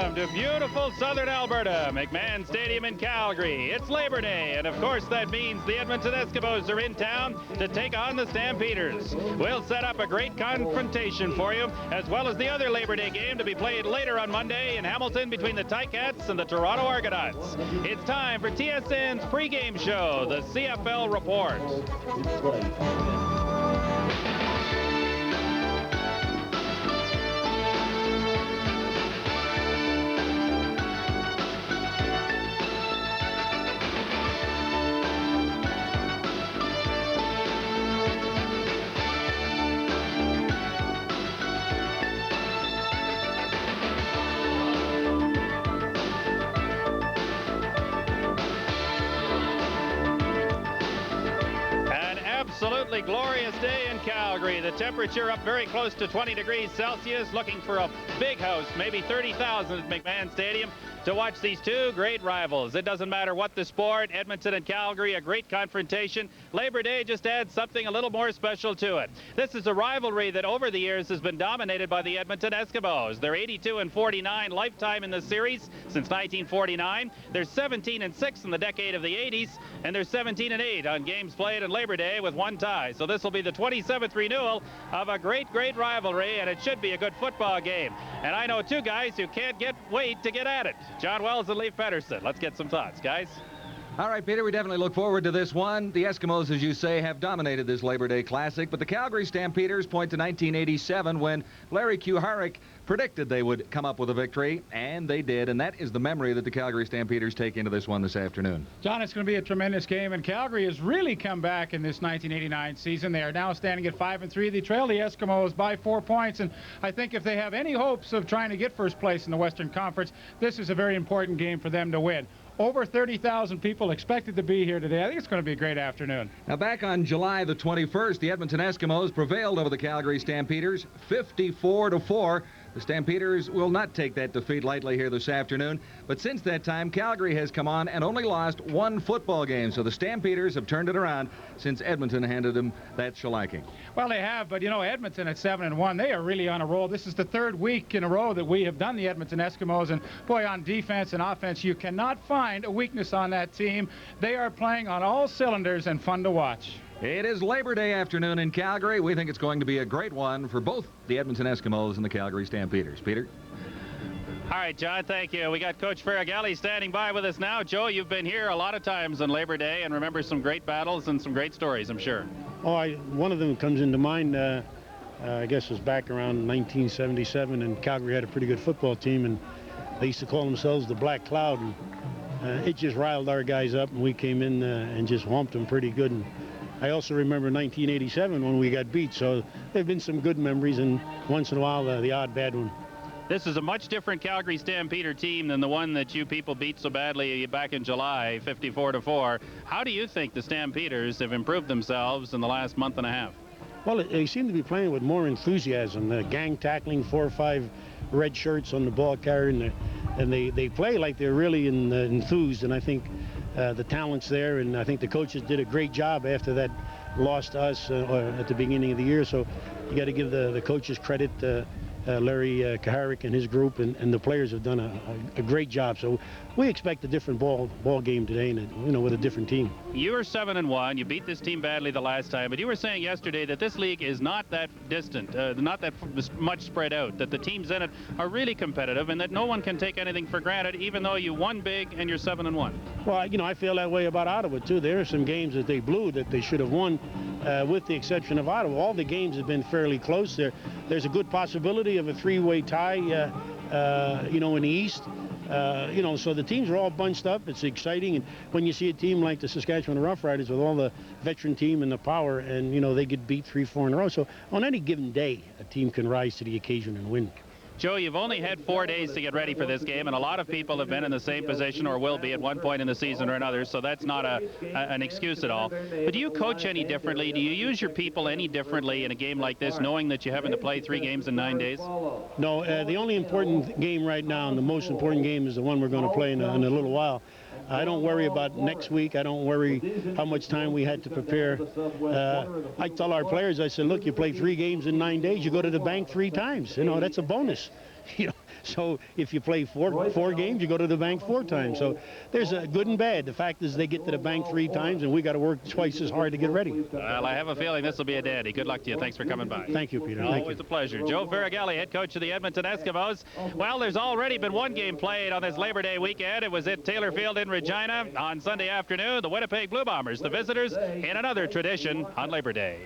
welcome to beautiful southern Alberta, McMahon Stadium in Calgary. It's Labor Day, and of course that means the Edmonton Eskimos are in town to take on the Stampeders. We'll set up a great confrontation for you, as well as the other Labor Day game to be played later on Monday in Hamilton between the Ticats and the Toronto Argonauts. It's time for TSN's pregame show, the CFL Report. Absolutely glorious day in Calgary. The temperature up very close to 20 degrees Celsius, looking for a big house, maybe 30,000 at McMahon Stadium, to watch these two great rivals. It doesn't matter what the sport, Edmonton and Calgary, a great confrontation. Labor Day just adds something a little more special to it. This is a rivalry that over the years has been dominated by the Edmonton Eskimos. They're 82-49 lifetime in the series since 1949. They're 17-6 in the decade of the 80s, and they're 17-8 on games played on Labor Day with one tie. So this will be the 27th renewal of a great rivalry, and it should be a good football game. And I know two guys who can't wait to get at it. John Wells and Leif Pedersen. Let's get some thoughts, guys. All right, Peter, we definitely look forward to this one. The Eskimos, as you say, have dominated this Labor Day Classic, but the Calgary Stampeders point to 1987 when Larry Kuharich predicted they would come up with a victory, and they did, and that is the memory that the Calgary Stampeders take into this one this afternoon. John, it's going to be a tremendous game, and Calgary has really come back in this 1989 season. They are now standing at 5-3. They trail the Eskimos by 4 points, and I think if they have any hopes of trying to get first place in the Western Conference, this is a very important game for them to win. Over 30,000 people expected to be here today. I think it's going to be a great afternoon. Now, back on July the 21st, the Edmonton Eskimos prevailed over the Calgary Stampeders 54-4. The Stampeders will not take that defeat lightly here this afternoon. But since that time, Calgary has come on and only lost one football game. So the Stampeders have turned it around since Edmonton handed them that shellacking. Well, they have, but, you know, Edmonton at 7-1, they are really on a roll. This is the third week in a row that we have done the Edmonton Eskimos. And, boy, on defense and offense, you cannot find a weakness on that team. They are playing on all cylinders and fun to watch. It is Labor Day afternoon in Calgary. We think it's going to be a great one for both the Edmonton Eskimos and the Calgary Stampeders. Peter? All right, John, thank you. We got Coach Ferragalli standing by with us now. Joe, you've been here a lot of times on Labor Day and remember some great battles and some great stories, I'm sure. Oh, one of them comes into mind, I guess it was back around 1977, and Calgary had a pretty good football team, and they used to call themselves the Black Cloud. And it just riled our guys up, and we came in and just whomped them pretty good. And I also remember 1987 when we got beat, so there have been some good memories, and once in a while the odd bad one. This is a much different Calgary Stampeder team than the one that you people beat so badly back in July, 54-4. How do you think the Stampeders have improved themselves in the last month and a half? Well, they seem to be playing with more enthusiasm. Gang tackling, 4 or 5 red shirts on the ball carrier, and they play like they're really enthused, and I think the talent's there, and I think the coaches did a great job after that loss to us at the beginning of the year. So you got to give the coaches credit. Larry Kuharich and his group and the players have done a great job. So we expect a different ball game today, and with a different team. You were 7-1. You beat this team badly the last time, but you were saying yesterday that this league is not that distant, not that much spread out, that the teams in it are really competitive, and that no one can take anything for granted, even though you won big and you're 7-1. Well, I feel that way about Ottawa too. There are some games that they blew that they should have won, with the exception of Ottawa. All the games have been fairly close. There's a good possibility of a 3-way tie, in the East. So the teams are all bunched up. It's exciting. And when you see a team like the Saskatchewan Roughriders with all the veteran team and the power, and, they get beat 3-4 in a row. So on any given day, a team can rise to the occasion and win. Joe, you've only had 4 days to get ready for this game, and a lot of people have been in the same position or will be at one point in the season or another, so that's not an excuse at all. But do you coach any differently? Do you use your people any differently in a game like this, knowing that you're having to play 3 games in 9 days? No, the only important game right now, and the most important game, is the one we're going to play in a little while. I don't worry about next week. I don't worry how much time we had to prepare. I tell our players, I said, look, you play 3 games in 9 days, you go to the bank 3 times. That's a bonus. So if you play four games, you go to the bank 4 times. So there's a good and bad. The fact is they get to the bank 3 times, and we got to work twice as hard to get ready. Well, I have a feeling this will be a dandy. Good luck to you. Thanks for coming by. Thank you, Peter. Always a pleasure. Joe Faragalli, head coach of the Edmonton Eskimos. Well, there's already been one game played on this Labor Day weekend. It was at Taylor Field in Regina on Sunday afternoon. The Winnipeg Blue Bombers, the visitors, in another tradition on Labor Day.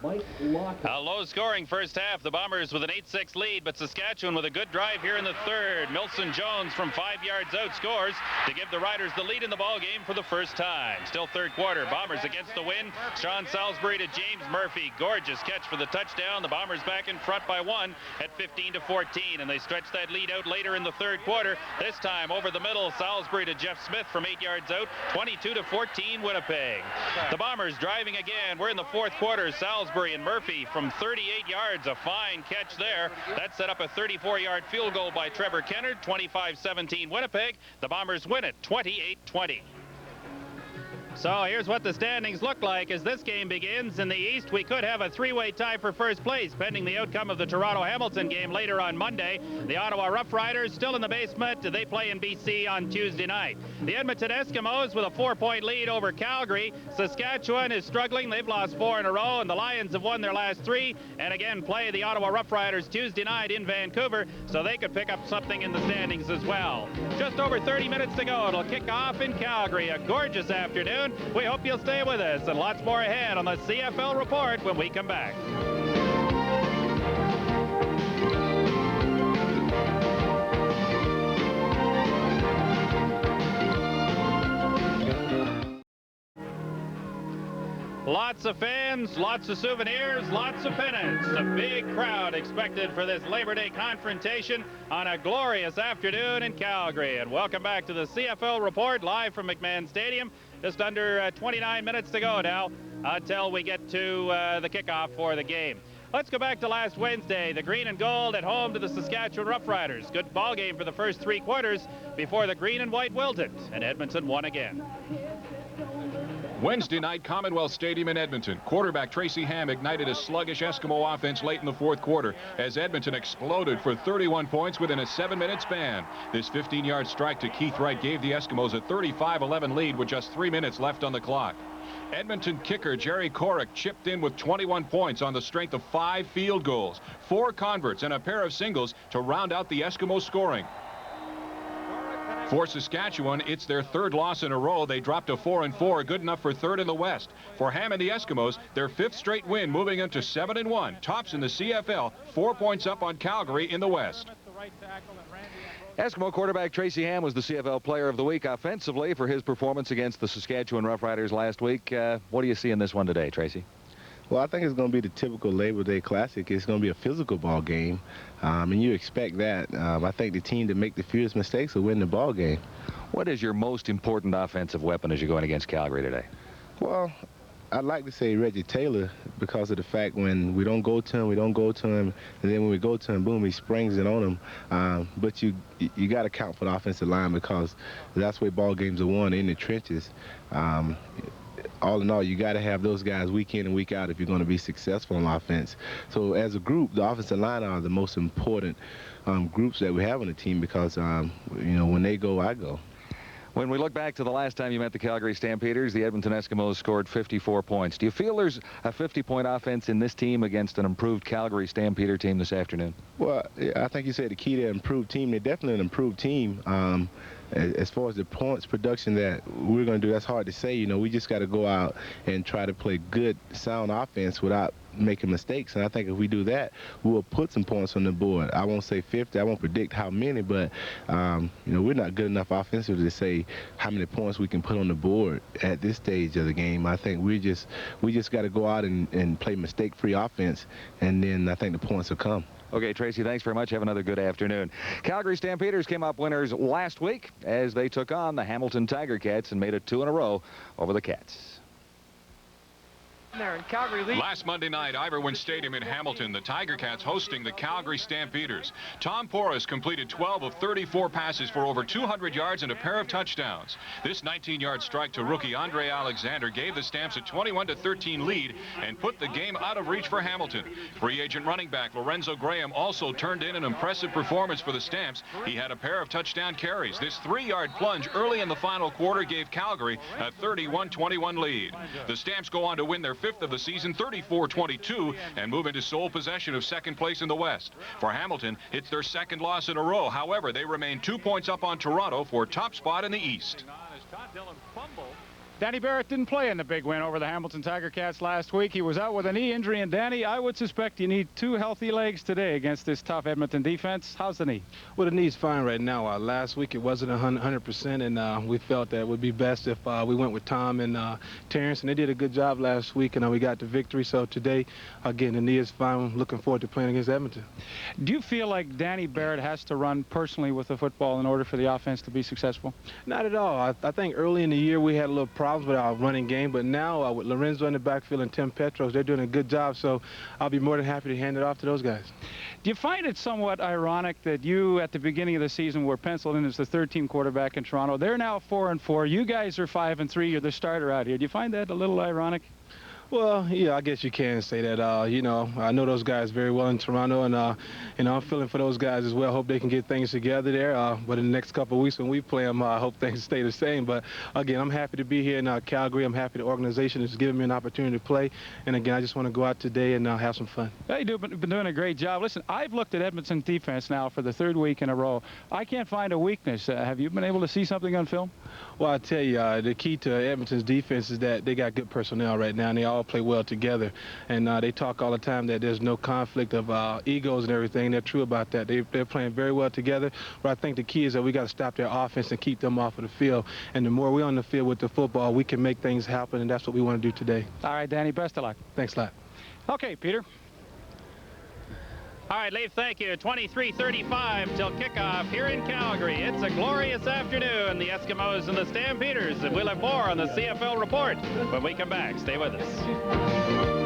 A low-scoring first half. The Bombers with an 8-6 lead, but Saskatchewan with a good drive here in the third. Milson Jones from 5 yards out scores to give the Riders the lead in the ball game for the first time. Still third quarter. Bombers against the wind. Sean Salisbury to James Murphy. Gorgeous catch for the touchdown. The Bombers back in front by 1 at 15-14, and they stretch that lead out later in the third quarter. This time over the middle, Salisbury to Jeff Smith from 8 yards out. 22-14 Winnipeg. The Bombers driving again. We're in the fourth quarter. Salisbury and Murphy from 38 yards, a fine catch there. That set up a 34-yard field goal by Trevor Kennard. 25-17 Winnipeg. The Bombers win it 28-20. So here's what the standings look like as this game begins. In the East, we could have a 3-way tie for first place, pending the outcome of the Toronto-Hamilton game later on Monday. The Ottawa Rough Riders still in the basement. They play in BC on Tuesday night. The Edmonton Eskimos with a 4-point lead over Calgary. Saskatchewan is struggling. They've lost 4 in a row, and the Lions have won their last 3, and again play the Ottawa Rough Riders Tuesday night in Vancouver, so they could pick up something in the standings as well. Just over 30 minutes to go. It'll kick off in Calgary. A gorgeous afternoon. We hope you'll stay with us, and lots more ahead on the CFL Report when we come back. Lots of fans, lots of souvenirs, lots of pennants. A big crowd expected for this Labor Day confrontation on a glorious afternoon in Calgary. And welcome back to the CFL Report, live from McMahon Stadium. Just under 29 minutes to go now until we get to the kickoff for the game. Let's go back to last Wednesday. The green and gold at home to the Saskatchewan Roughriders. Good ball game for the first 3 quarters before the green and white wilted, and Edmonton won again. Wednesday night, Commonwealth Stadium in Edmonton. Quarterback Tracy Ham ignited a sluggish Eskimo offense late in the fourth quarter as Edmonton exploded for 31 points within a 7-minute span. This 15-yard strike to Keith Wright gave the Eskimos a 35-11 lead with just 3 minutes left on the clock. Edmonton kicker Jerry Korek chipped in with 21 points on the strength of 5 field goals, 4 converts, and a pair of singles to round out the Eskimo scoring. For Saskatchewan, it's their 3rd loss in a row. They dropped to 4-4, good enough for 3rd in the West. For Ham and the Eskimos, their 5th straight win, moving into 7-1, tops in the CFL, 4 points up on Calgary in the West. Eskimo quarterback Tracy Ham was the CFL Player of the Week offensively for his performance against the Saskatchewan Roughriders last week. What do you see in this one today, Tracy? Well, I think it's going to be the typical Labor Day Classic. It's going to be a physical ball game, and you expect that. I think the team that make the fewest mistakes will win the ball game. What is your most important offensive weapon as you're going against Calgary today? Well, I'd like to say Reggie Taylor because of the fact when we don't go to him, and then when we go to him, boom, he springs it on him. But you got to count for the offensive line because that's where ball games are won, in the trenches. All in all, you got to have those guys week in and week out if you're going to be successful on offense. So as a group, the offensive line are the most important groups that we have on the team because, when they go, I go. When we look back to the last time you met the Calgary Stampeders, the Edmonton Eskimos scored 54 points. Do you feel there's a 50-point offense in this team against an improved Calgary Stampeder team this afternoon? Well, I think you said the key to an improved team. They're definitely an improved team. As far as the points production that we're going to do, that's hard to say. We just got to go out and try to play good, sound offense without making mistakes. And I think if we do that, we'll put some points on the board. I won't say 50. I won't predict how many, but, we're not good enough offensively to say how many points we can put on the board at this stage of the game. I think we just got to go out and play mistake-free offense, and then I think the points will come. Okay, Tracy, thanks very much. Have another good afternoon. Calgary Stampeders came up winners last week as they took on the Hamilton Tiger Cats and made it 2 in a row over the Cats. There in Calgary lead. Last Monday night, Iverwin Stadium in Hamilton, the Tiger Cats hosting the Calgary Stampeders. Tom Porras completed 12 of 34 passes for over 200 yards and a pair of touchdowns. This 19-yard strike to rookie Andre Alexander gave the Stamps a 21-13 lead and put the game out of reach for Hamilton. Free agent running back Lorenzo Graham also turned in an impressive performance for the Stamps. He had a pair of touchdown carries. This 3-yard plunge early in the final quarter gave Calgary a 31-21 lead. The Stamps go on to win their 5th of the season, 34-22, and move into sole possession of second place in the West. For Hamilton, it's their second loss in a row. However, they remain 2 points up on Toronto for top spot in the East. Danny Barrett didn't play in the big win over the Hamilton Tiger Cats last week. He was out with a knee injury. And Danny, I would suspect you need 2 healthy legs today against this tough Edmonton defense. How's the knee? Well, the knee's fine right now. Last week it wasn't 100%, and we felt that it would be best if we went with Tom and Terrence, and they did a good job last week, and we got the victory. So today, again, the knee is fine. I'm looking forward to playing against Edmonton. Do you feel like Danny Barrett has to run personally with the football in order for the offense to be successful? Not at all. I think early in the year we had a little problems with our running game, but now with Lorenzo in the backfield and Tim Petros, they're doing a good job, so I'll be more than happy to hand it off to those guys. Do you find it somewhat ironic that you, at the beginning of the season, were penciled in as the third-team quarterback in Toronto? They're now 4-4. You guys are 5-3. You're the starter out here. Do you find that a little ironic? Well, yeah, I guess you can say that. You know, I know those guys very well in Toronto, and you know, I'm feeling for those guys as well. Hope they can get things together there. But in the next couple of weeks when we play them, I hope things stay the same. But again, I'm happy to be here in Calgary. I'm happy the organization is giving me an opportunity to play. And again, I just want to go out today and have some fun. Yeah, you've been doing a great job. Listen, I've looked at Edmonton's defense now for the 3rd week in a row. I can't find a weakness. Have you been able to see something on film? Well, I tell you, the key to Edmonton's defense is that they got good personnel right now, and they all play well together. And they talk all the time that there's no conflict of egos and everything. They're true about that. They're playing very well together. But I think the key is that we got to stop their offense and keep them off of the field. And the more we're on the field with the football, we can make things happen, and that's what we want to do today. All right, Danny, best of luck. Thanks a lot. Okay, Peter. All right, Leif, thank you. 23:35 till kickoff here in Calgary. It's a glorious afternoon. The Eskimos and the Stampeders. And we'll have more on the CFL Report when we come back. Stay with us.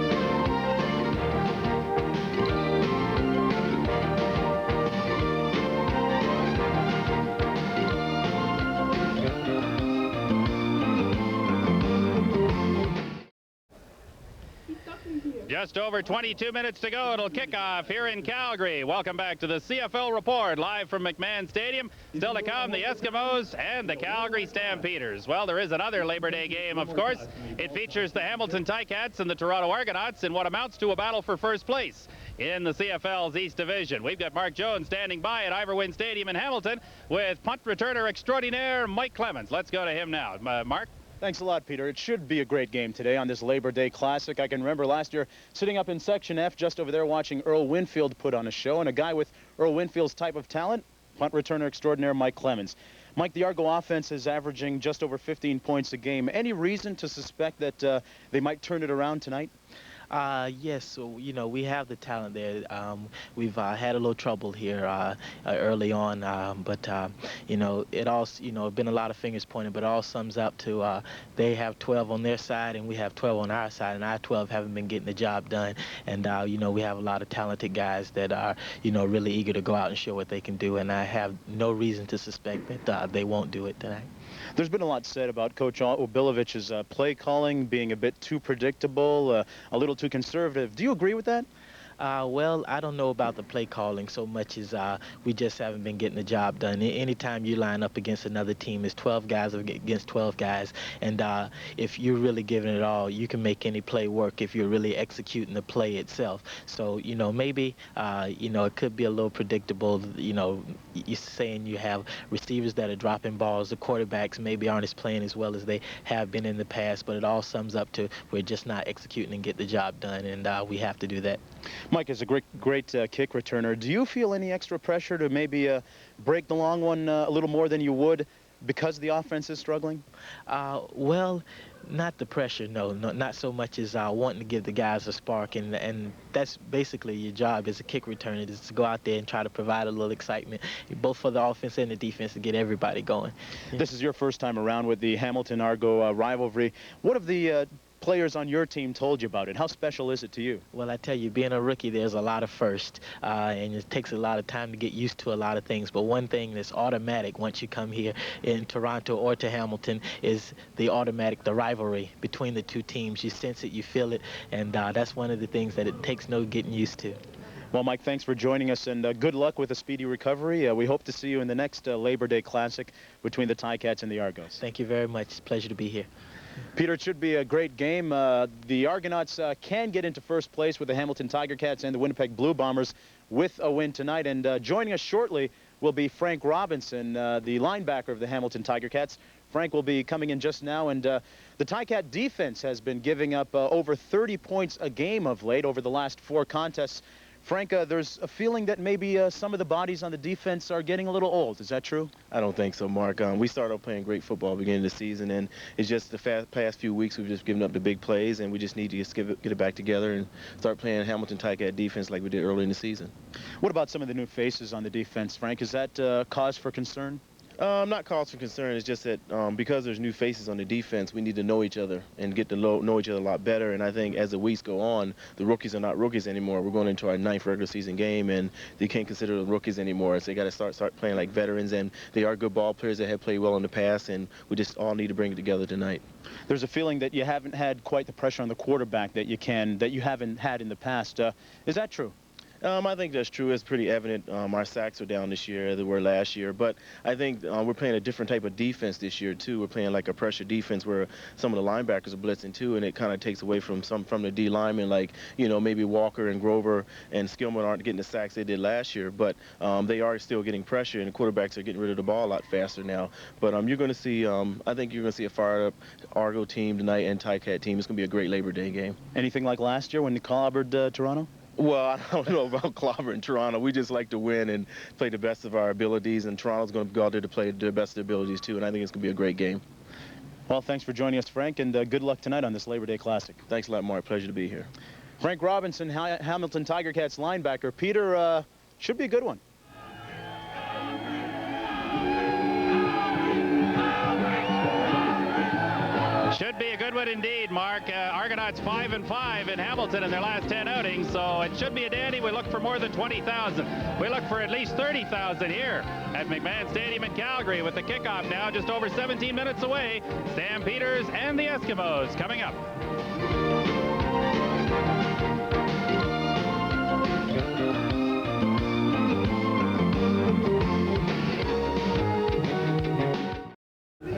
Just over 22 minutes to go. It'll kick off here in Calgary. Welcome back to the CFL Report, live from McMahon Stadium. Still to come, the Eskimos and the Calgary Stampeders. Well, there is another Labor Day game, of course. It features the Hamilton Ticats and the Toronto Argonauts in what amounts to a battle for first place in the CFL's East Division. We've got Mark Jones standing by at Iverwin Stadium in Hamilton with punt returner extraordinaire Mike Clemens. Let's go to him now. Mark? Thanks a lot, Peter. It should be a great game today on this Labor Day Classic. I can remember last year sitting up in Section F just over there watching Earl Winfield put on a show, and a guy with Earl Winfield's type of talent, punt returner extraordinaire Mike Clemens. Mike, the Argo offense is averaging just over 15 points a game. Any reason to suspect that they might turn it around tonight? Yes, so, you know, we have the talent there. We've had a little trouble here early on, but, you know, it all, you know, been a lot of fingers pointed, but it all sums up to they have 12 on their side and we have 12 on our side, and our 12 haven't been getting the job done. And, you know, we have a lot of talented guys that are, you know, really eager to go out and show what they can do, and I have no reason to suspect that they won't do it tonight. There's been a lot said about Coach Obilovich's play calling being a bit too predictable, a little too conservative. Do you agree with that? Well, I don't know about the play calling so much as we just haven't been getting the job done. Anytime you line up against another team, it's 12 guys against 12 guys. And if you're really giving it all, you can make any play work if you're really executing the play itself. So, you know, maybe, you know, it could be a little predictable. You know, you're saying you have receivers that are dropping balls. The quarterbacks maybe aren't as playing as well as they have been in the past, but it all sums up to we're just not executing and get the job done, and we have to do that. Mike is a great kick returner. Do you feel any extra pressure to maybe break the long one a little more than you would because the offense is struggling? Well, not the pressure, no, not so much as wanting to give the guys a spark, and that's basically your job as a kick returner, is to go out there and try to provide a little excitement, both for the offense and the defense, to get everybody going. This is your first time around with the Hamilton-Argo rivalry. What have the players on your team told you about it? How special is it to you? Well, I tell you, being a rookie, there's a lot of firsts, and it takes a lot of time to get used to a lot of things. But one thing that's automatic once you come here in Toronto or to Hamilton is the rivalry between the two teams. You sense it, you feel it, and that's one of the things that it takes no getting used to. Well, Mike, thanks for joining us, and good luck with a speedy recovery. We hope to see you in the next Labor Day Classic between the Ticats and the Argos. Thank you very much. It's a pleasure to be here. Peter, it should be a great game. The Argonauts can get into first place with the Hamilton Tiger Cats and the Winnipeg Blue Bombers with a win tonight. And joining us shortly will be Frank Robinson, the linebacker of the Hamilton Tiger Cats. Frank will be coming in just now, and the Ticat defense has been giving up over 30 points a game of late over the last 4 contests. Frank, there's a feeling that maybe some of the bodies on the defense are getting a little old. Is that true? I don't think so, Mark. We started playing great football beginning of the season, and it's just the past few weeks we've just given up the big plays, and we just need to just get it back together and start playing Hamilton Ticat defense like we did early in the season. What about some of the new faces on the defense, Frank? Is that cause for concern? Not cause for concern. It's just that because there's new faces on the defense, we need to know each other and get to know each other a lot better. And I think as the weeks go on, the rookies are not rookies anymore. We're going into our 9th regular season game, and they can't consider them rookies anymore. So they got to start playing like veterans, and they are good ball players that have played well in the past, and we just all need to bring it together tonight. There's a feeling that you haven't had quite the pressure on the quarterback that you haven't had in the past. Is that true? I think that's true. It's pretty evident. Our sacks are down this year than they were last year. But I think we're playing a different type of defense this year, too. We're playing like a pressure defense where some of the linebackers are blitzing, too, and it kind of takes away from the D linemen, like, you know, maybe Walker and Grover and Skillman aren't getting the sacks they did last year. But they are still getting pressure, and the quarterbacks are getting rid of the ball a lot faster now. But you're going to see, I think you're going to see a fired-up Argo team tonight and Ticat team. It's going to be a great Labor Day game. Anything like last year when they clobbered Toronto? Well, I don't know about clobber in Toronto. We just like to win and play the best of our abilities, and Toronto's going to go out there to play the best of their abilities, too, and I think it's going to be a great game. Well, thanks for joining us, Frank, and good luck tonight on this Labor Day Classic. Thanks a lot, Mark. Pleasure to be here. Frank Robinson, Hamilton Tiger Cats linebacker. Peter, should be a good one. Should be a good one indeed, Mark. Argonauts 5-5 in Hamilton in their last 10 outings, so it should be a dandy. We look for more than 20,000. We look for at least 30,000 here at McMahon Stadium in Calgary with the kickoff now just over 17 minutes away. Stampeders and the Eskimos coming up.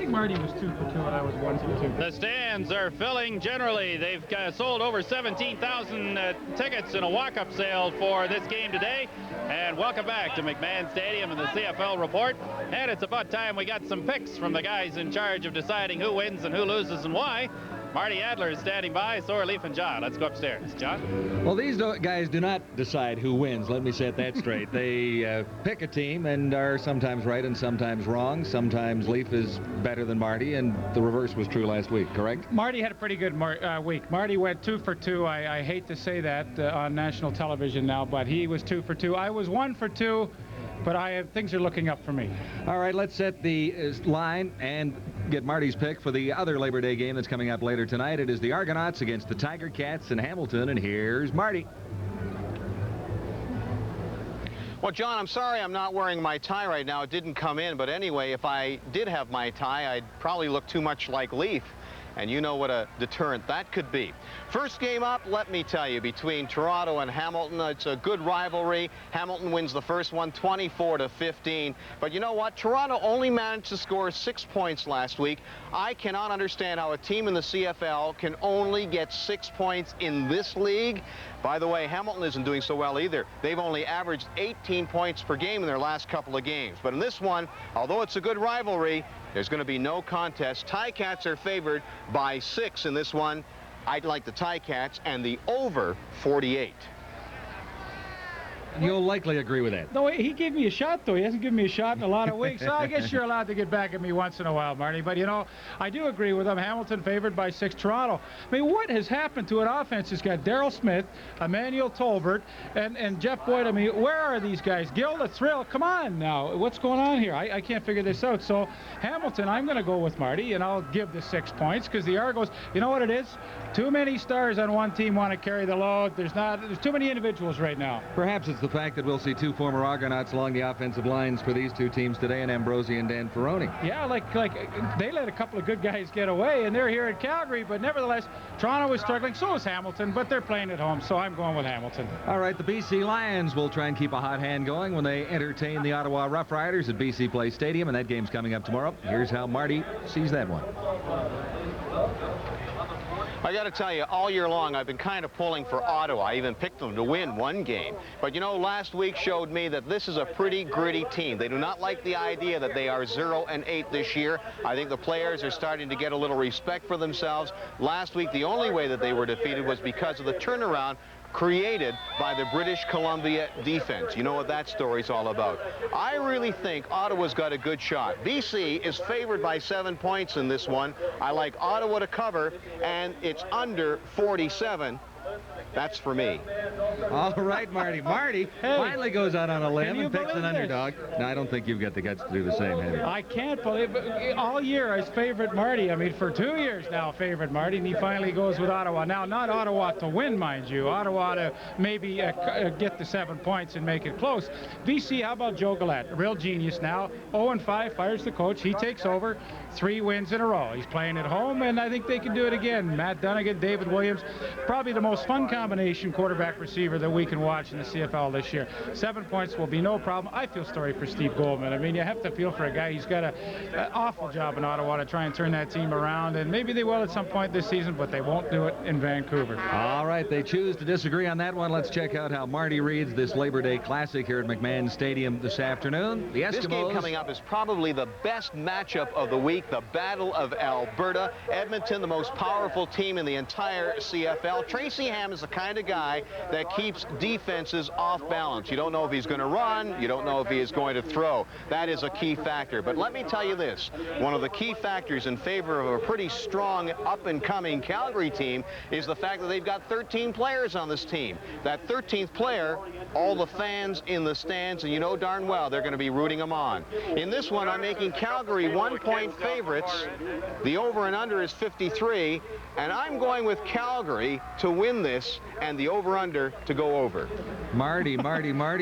Marty was 2 for 2 and I was 1 for 2. The stands are filling generally. They've sold over 17,000 tickets in a walk-up sale for this game today. And welcome back to McMahon Stadium and the CFL Report. And it's about time we got some picks from the guys in charge of deciding who wins and who loses and why. Marty Adler is standing by, so are Leaf and John. Let's go upstairs. John? Well, these guys do not decide who wins. Let me set that straight. They pick a team and are sometimes right and sometimes wrong. Sometimes Leaf is better than Marty, and the reverse was true last week, correct? Marty had a pretty good week. Marty went 2 for 2. I hate to say that on national television now, but he was 2 for 2. I was 1 for 2. But things are looking up for me. All right, let's set the line and get Marty's pick for the other Labor Day game that's coming up later tonight. It is the Argonauts against the Tiger Cats in Hamilton, and here's Marty. Well, John, I'm sorry I'm not wearing my tie right now. It didn't come in, but anyway, if I did have my tie, I'd probably look too much like Leaf. And you know what a deterrent that could be. First game up, let me tell you, between Toronto and Hamilton, it's a good rivalry. Hamilton wins the first one 24-15. But you know what? Toronto only managed to score 6 points last week. I cannot understand how a team in the CFL can only get 6 points in this league. By the way, Hamilton isn't doing so well either. They've only averaged 18 points per game in their last couple of games. But in this one, although it's a good rivalry, there's going to be no contest. Ticats are favored by 6 in this one. I'd like the Ticats and the over 48. You'll likely agree with that. No, he gave me a shot, though. He hasn't given me a shot in a lot of weeks. So I guess you're allowed to get back at me once in a while, Marty. But, you know, I do agree with him. Hamilton favored by 6. Toronto. I mean, what has happened to an offense? It's got Darryl Smith, Emmanuel Tolbert, and Jeff Boyd. I mean, where are these guys? Gil the Thrill, come on now. What's going on here? I can't figure this out. So, Hamilton, I'm going to go with Marty, and I'll give the 6 points because the Argos, you know what it is? Too many stars on one team want to carry the load. There's too many individuals right now. Perhaps it's the fact that we'll see 2 former Argonauts along the offensive lines for these 2 teams today, and Ambrosi and Dan Ferroni. Yeah, like they let a couple of good guys get away, and they're here in Calgary, but nevertheless, Toronto is struggling. So is Hamilton, but they're playing at home, so I'm going with Hamilton. All right, the BC Lions will try and keep a hot hand going when they entertain the Ottawa Rough Riders at BC Place Stadium, and that game's coming up tomorrow. Here's how Marty sees that one. I got to tell you, all year long, I've been kind of pulling for Ottawa. I even picked them to win one game. But, you know, last week showed me that this is a pretty gritty team. They do not like the idea that they are 0-8 this year. I think the players are starting to get a little respect for themselves. Last week, the only way that they were defeated was because of the turnaround created by the British Columbia defense. You know what that story's all about. I really think Ottawa's got a good shot. BC is favored by 7 points in this one. I like Ottawa to cover, and it's under 47. That's for me. All right, Marty. Marty finally goes out on a limb and picks an underdog. No, I don't think you've got the guts to do the same, have you? I can't believe it. All year I favored Marty. I mean, for 2 years now, favored Marty, and he finally goes with Ottawa. Now, not Ottawa to win, mind you. Ottawa to maybe get the 7 points and make it close. BC, how about Joe Galette? A real genius now. 0-5, fires the coach. He takes over. 3 wins in a row. He's playing at home, and I think they can do it again. Matt Dunnigan, David Williams, probably the most fun combination quarterback receiver that we can watch in the CFL this year. 7 points will be no problem. I feel sorry for Steve Goldman. I mean, you have to feel for a guy. He's got an awful job in Ottawa to try and turn that team around, and maybe they will at some point this season, but they won't do it in Vancouver. All right, they choose to disagree on that one. Let's check out how Marty reads this Labor Day Classic here at McMahon Stadium this afternoon. The Eskimos. This game coming up is probably the best matchup of the week, the Battle of Alberta. Edmonton, the most powerful team in the entire CFL. Tracy Ham is the kind of guy that keeps defenses off balance. You don't know if he's going to run. You don't know if he is going to throw. That is a key factor. But let me tell you this. One of the key factors in favor of a pretty strong up-and-coming Calgary team is the fact that they've got 13 players on this team. That 13th player, all the fans in the stands, and you know darn well they're going to be rooting them on. In this one, I'm making Calgary 1-point favorites. The over and under is 53, and I'm going with Calgary to win this and the over-under to go over. Marty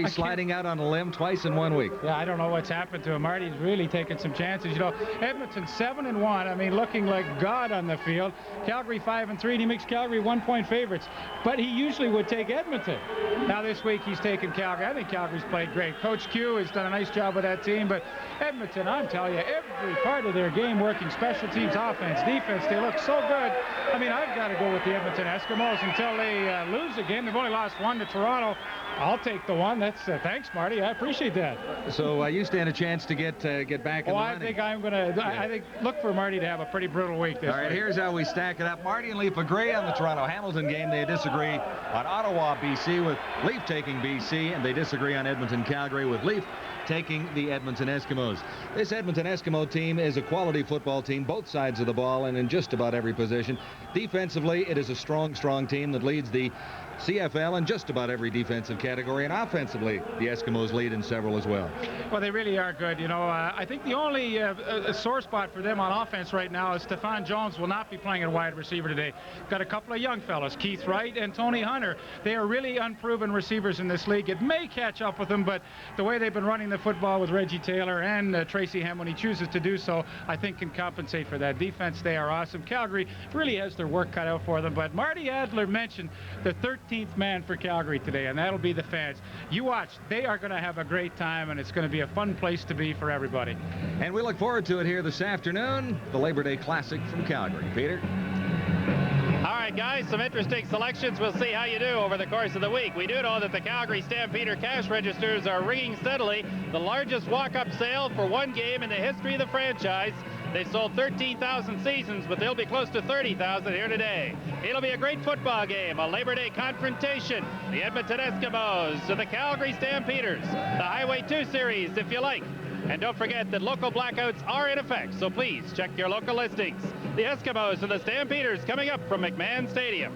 sliding out on a limb twice in 1 week. Yeah, I don't know what's happened to him. Marty's really taking some chances. You know, Edmonton 7-1. I mean, looking like God on the field. Calgary 5-3, and he makes Calgary 1-point favorites. But he usually would take Edmonton. Now this week he's taken Calgary. I think Calgary's played great. Coach Q has done a nice job with that team, but Edmonton, I'm telling you, every part of their game working, special teams, offense, defense, they look so good. I mean, I've got to go with the Edmonton Eskimos until they lose again. They've only lost 1 to Toronto. I'll take the 1. That's thanks, Marty. I appreciate that. So you stand a chance to get back in the running. I think I'm gonna. Yeah. I think look for Marty to have a pretty brutal week this week. All right, here's how we stack it up. Marty and Leaf agree on the Toronto Hamilton game. They disagree on Ottawa BC, with Leaf taking BC, and they disagree on Edmonton Calgary, with Leaf taking the Edmonton Eskimos. This Edmonton Eskimo team is a quality football team, both sides of the ball and in just about every position. Defensively, it is a strong team that leads the CFL in just about every defensive category, and offensively, the Eskimos lead in several as well. Well, they really are good. You know, I think the only sore spot for them on offense right now is Stephon Jones will not be playing at wide receiver today. Got a couple of young fellas, Keith Wright and Tony Hunter. They are really unproven receivers in this league. It may catch up with them, but the way they've been running the football with Reggie Taylor and Tracy Ham, when he chooses to do so, I think can compensate for that. Defense, they are awesome. Calgary really has their work cut out for them, but Marty Adler mentioned the 13th man for Calgary today, and that'll be the fans. You watch. They are going to have a great time, and it's going to be a fun place to be for everybody. And we look forward to it here this afternoon, the Labor Day Classic from Calgary. Peter? All right, guys, some interesting selections. We'll see how you do over the course of the week. We do know that the Calgary Stampeder cash registers are ringing steadily. The largest walk-up sale for one game in the history of the franchise. They sold 13,000 seasons, but they'll be close to 30,000 here today. It'll be a great football game, a Labor Day confrontation. The Edmonton Eskimos to the Calgary Stampeders. The Highway 2 Series, if you like. And don't forget that local blackouts are in effect, so please check your local listings. The Eskimos and the Stampeders coming up from McMahon Stadium.